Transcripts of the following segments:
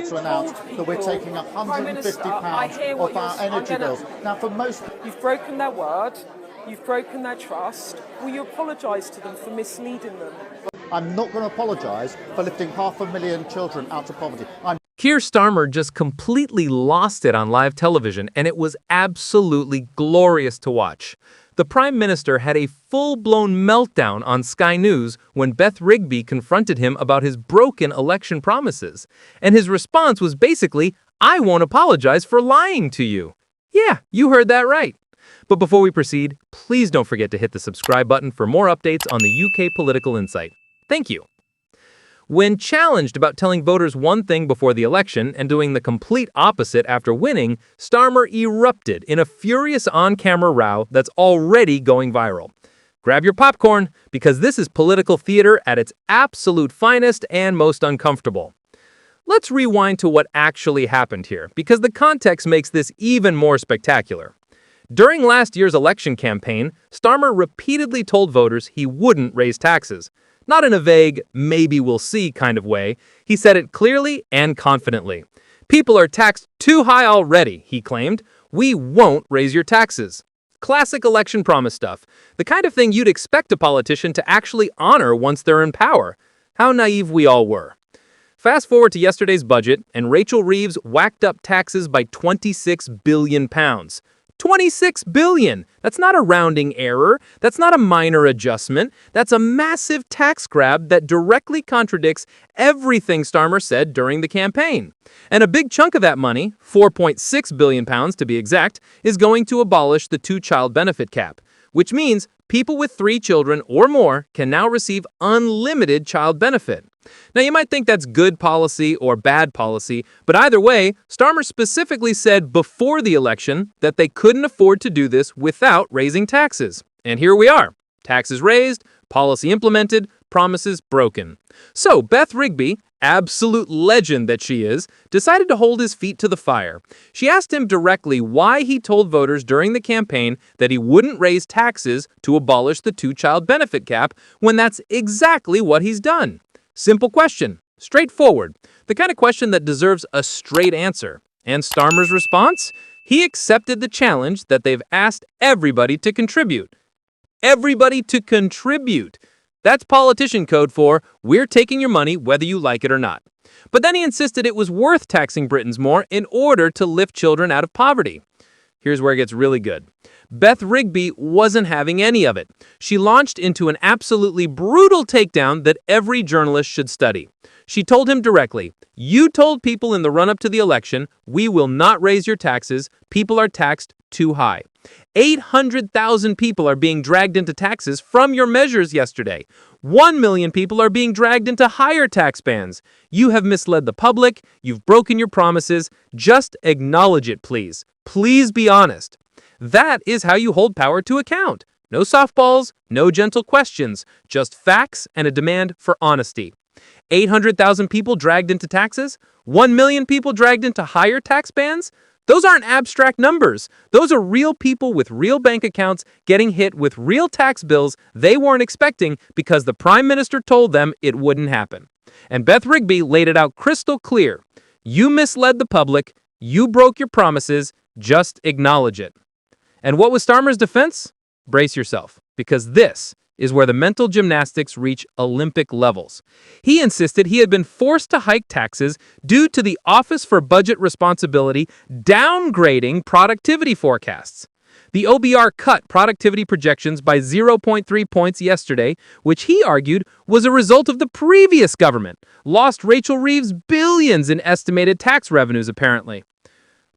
to announce that we're taking £150 off our energy bills. Now, for most... You've broken their word, you've broken their trust. Will you apologise to them for misleading them? I'm not going to apologise for lifting 500,000 children out of poverty. Keir Starmer just completely lost it on live television, and it was absolutely glorious to watch. The Prime Minister had a full-blown meltdown on Sky News when Beth Rigby confronted him about his broken election promises. And his response was basically, "I won't apologize for lying to you." Yeah, you heard that right. But before we proceed, please don't forget to hit the subscribe button for more updates on the UK Political Insight. Thank you. When challenged about telling voters one thing before the election and doing the complete opposite after winning, Starmer erupted in a furious on-camera row that's already going viral. Grab your popcorn, because this is political theater at its absolute finest and most uncomfortable. Let's rewind to what actually happened here, because the context makes this even more spectacular. During last year's election campaign, Starmer repeatedly told voters he wouldn't raise taxes. Not in a vague, maybe we'll see kind of way. He said it clearly and confidently. "People are taxed too high already," he claimed. "We won't raise your taxes." Classic election promise stuff. The kind of thing you'd expect a politician to actually honor once they're in power. How naive we all were. Fast forward to yesterday's budget, and Rachel Reeves whacked up taxes by £26 billion. 26 billion! That's not a rounding error. That's not a minor adjustment. That's a massive tax grab that directly contradicts everything Starmer said during the campaign. And a big chunk of that money, £4.6 billion to be exact, is going to abolish the two-child benefit cap, which means people with 3 children or more can now receive unlimited child benefit. Now, you might think that's good policy or bad policy, but either way, Starmer specifically said before the election that they couldn't afford to do this without raising taxes. And here we are. Taxes raised, policy implemented, promises broken. So Beth Rigby, absolute legend that she is, decided to hold his feet to the fire. She asked him directly why he told voters during the campaign that he wouldn't raise taxes to abolish the two-child benefit cap when that's exactly what he's done. Simple question, straightforward, the kind of question that deserves a straight answer. And Starmer's response? He accepted the challenge that they've asked everybody to contribute. Everybody to contribute. That's politician code for, we're taking your money whether you like it or not. But then he insisted it was worth taxing Britons more in order to lift children out of poverty. Here's where it gets really good. Beth Rigby wasn't having any of it. She launched into an absolutely brutal takedown that every journalist should study. She told him directly, "You told people in the run-up to the election, we will not raise your taxes. People are taxed too high. 800,000 people are being dragged into taxes from your measures yesterday. 1 million people are being dragged into higher tax bands. You have misled the public. You've broken your promises. Just acknowledge it, please. Please be honest." That is how you hold power to account. No softballs, no gentle questions, just facts and a demand for honesty. 800,000 people dragged into taxes? 1 million people dragged into higher tax bands? Those aren't abstract numbers. Those are real people with real bank accounts getting hit with real tax bills they weren't expecting because the Prime Minister told them it wouldn't happen. And Beth Rigby laid it out crystal clear. You misled the public. You broke your promises. Just acknowledge it. And what was Starmer's defense? Brace yourself, because this is where the mental gymnastics reach Olympic levels. He insisted he had been forced to hike taxes due to the Office for Budget Responsibility downgrading productivity forecasts. The OBR cut productivity projections by 0.3 points yesterday, which he argued was a result of the previous government, lost Rachel Reeves billions in estimated tax revenues apparently.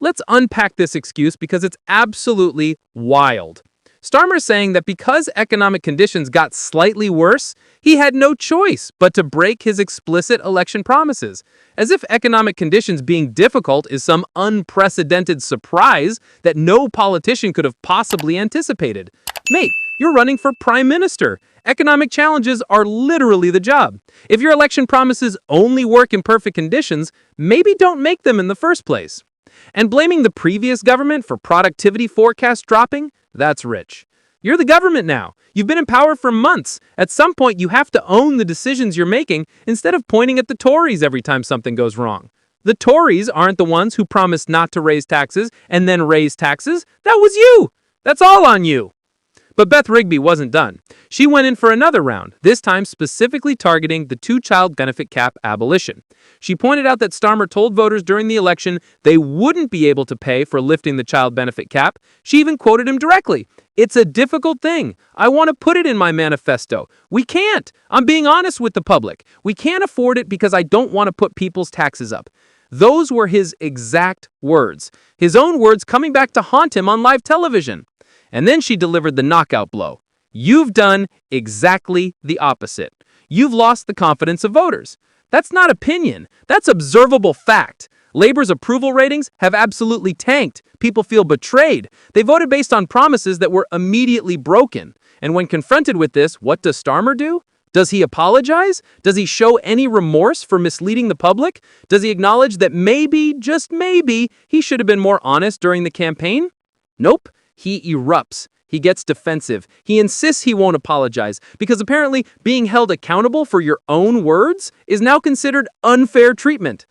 Let's unpack this excuse because it's absolutely wild. Starmer's saying that because economic conditions got slightly worse, he had no choice but to break his explicit election promises, as if economic conditions being difficult is some unprecedented surprise that no politician could have possibly anticipated. Mate, you're running for prime minister. Economic challenges are literally the job. If your election promises only work in perfect conditions, maybe don't make them in the first place. And blaming the previous government for productivity forecast dropping? That's rich. You're the government now. You've been in power for months. At some point, you have to own the decisions you're making instead of pointing at the Tories every time something goes wrong. The Tories aren't the ones who promised not to raise taxes and then raise taxes. That was you. That's all on you. But Beth Rigby wasn't done. She went in for another round, this time specifically targeting the two-child benefit cap abolition. She pointed out that Starmer told voters during the election they wouldn't be able to pay for lifting the child benefit cap. She even quoted him directly. "It's a difficult thing. I want to put it in my manifesto. We can't. I'm being honest with the public. We can't afford it because I don't want to put people's taxes up." Those were his exact words. His own words coming back to haunt him on live television. And then she delivered the knockout blow. You've done exactly the opposite. You've lost the confidence of voters. That's not opinion. That's observable fact. Labor's approval ratings have absolutely tanked. People feel betrayed. They voted based on promises that were immediately broken. And when confronted with this, what does Starmer do? Does he apologize? Does he show any remorse for misleading the public? Does he acknowledge that maybe, just maybe, he should have been more honest during the campaign? Nope. He erupts. He gets defensive. He insists he won't apologize because apparently being held accountable for your own words is now considered unfair treatment.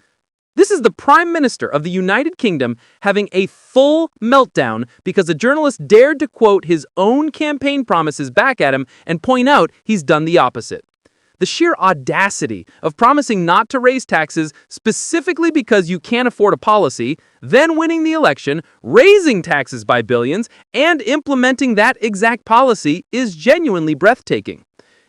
This is the Prime Minister of the United Kingdom having a full meltdown because a journalist dared to quote his own campaign promises back at him and point out he's done the opposite. The sheer audacity of promising not to raise taxes specifically because you can't afford a policy, then winning the election, raising taxes by billions, and implementing that exact policy is genuinely breathtaking.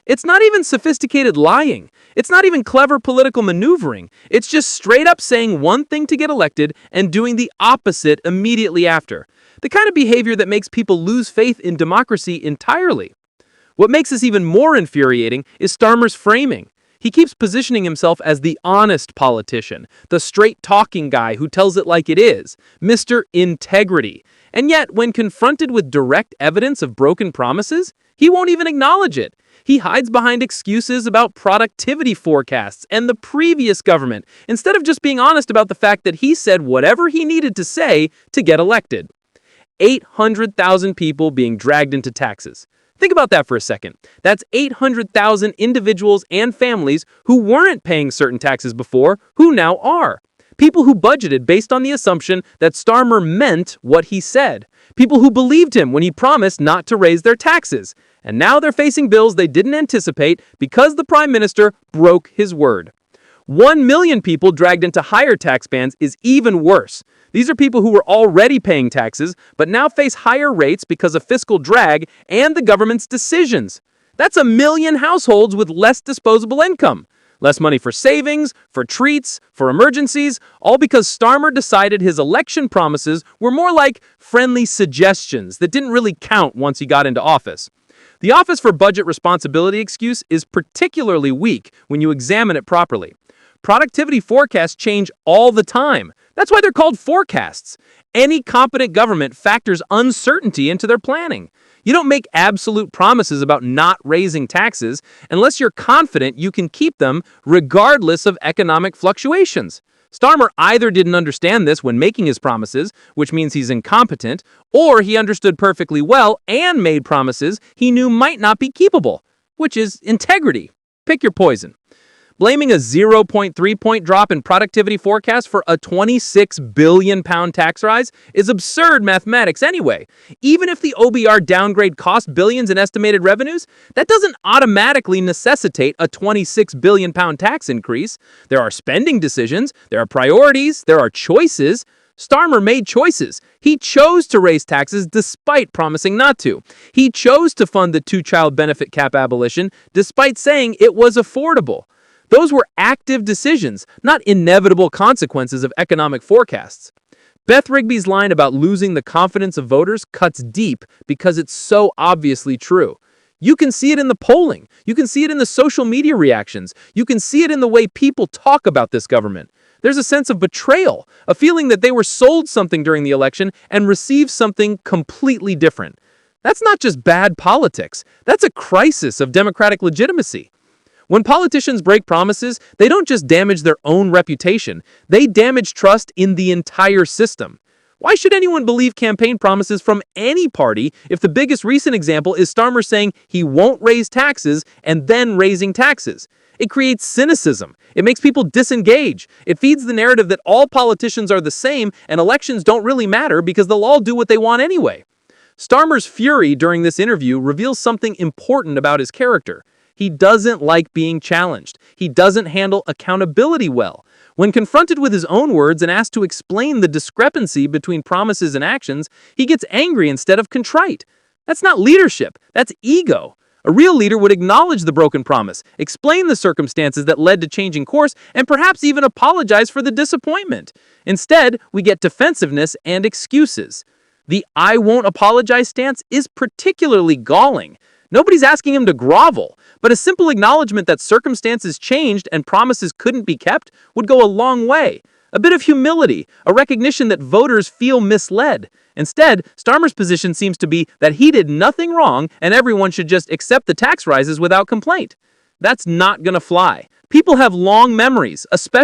It's not even sophisticated lying. It's not even clever political maneuvering. It's just straight up saying one thing to get elected and doing the opposite immediately after. The kind of behavior that makes people lose faith in democracy entirely. What makes this even more infuriating is Starmer's framing. He keeps positioning himself as the honest politician, the straight-talking guy who tells it like it is, Mr. Integrity. And yet, when confronted with direct evidence of broken promises, he won't even acknowledge it. He hides behind excuses about productivity forecasts and the previous government, instead of just being honest about the fact that he said whatever he needed to say to get elected. 800,000 people being dragged into taxes. Think about that for a second. That's 800,000 individuals and families who weren't paying certain taxes before, who now are. People who budgeted based on the assumption that Starmer meant what he said. People who believed him when he promised not to raise their taxes. And now they're facing bills they didn't anticipate because the Prime Minister broke his word. 1 million people dragged into higher tax bands is even worse. These are people who were already paying taxes, but now face higher rates because of fiscal drag and the government's decisions. That's 1 million households with less disposable income. Less money for savings, for treats, for emergencies, all because Starmer decided his election promises were more like friendly suggestions that didn't really count once he got into office. The Office for Budget Responsibility excuse is particularly weak when you examine it properly. Productivity forecasts change all the time. That's why they're called forecasts. Any competent government factors uncertainty into their planning. You don't make absolute promises about not raising taxes unless you're confident you can keep them regardless of economic fluctuations. Starmer either didn't understand this when making his promises, which means he's incompetent, or he understood perfectly well and made promises he knew might not be keepable, which is integrity. Pick your poison. Blaming a 0.3-point drop in productivity forecast for a £26 billion tax rise is absurd mathematics anyway. Even if the OBR downgrade cost billions in estimated revenues, that doesn't automatically necessitate a £26 billion tax increase. There are spending decisions, there are priorities, there are choices. Starmer made choices. He chose to raise taxes despite promising not to. He chose to fund the two-child benefit cap abolition despite saying it was affordable. Those were active decisions, not inevitable consequences of economic forecasts. Beth Rigby's line about losing the confidence of voters cuts deep because it's so obviously true. You can see it in the polling. You can see it in the social media reactions. You can see it in the way people talk about this government. There's a sense of betrayal, a feeling that they were sold something during the election and received something completely different. That's not just bad politics. That's a crisis of democratic legitimacy. When politicians break promises, they don't just damage their own reputation, they damage trust in the entire system. Why should anyone believe campaign promises from any party if the biggest recent example is Starmer saying he won't raise taxes and then raising taxes? It creates cynicism. It makes people disengage. It feeds the narrative that all politicians are the same and elections don't really matter because they'll all do what they want anyway. Starmer's fury during this interview reveals something important about his character. He doesn't like being challenged. He doesn't handle accountability well. When confronted with his own words and asked to explain the discrepancy between promises and actions, he gets angry instead of contrite. That's not leadership. That's ego. A real leader would acknowledge the broken promise, explain the circumstances that led to changing course, and perhaps even apologize for the disappointment. Instead, we get defensiveness and excuses. The "I won't apologize" stance is particularly galling. Nobody's asking him to grovel, but a simple acknowledgement that circumstances changed and promises couldn't be kept would go a long way. A bit of humility, a recognition that voters feel misled. Instead, Starmer's position seems to be that he did nothing wrong and everyone should just accept the tax rises without complaint. That's not gonna fly. People have long memories, especially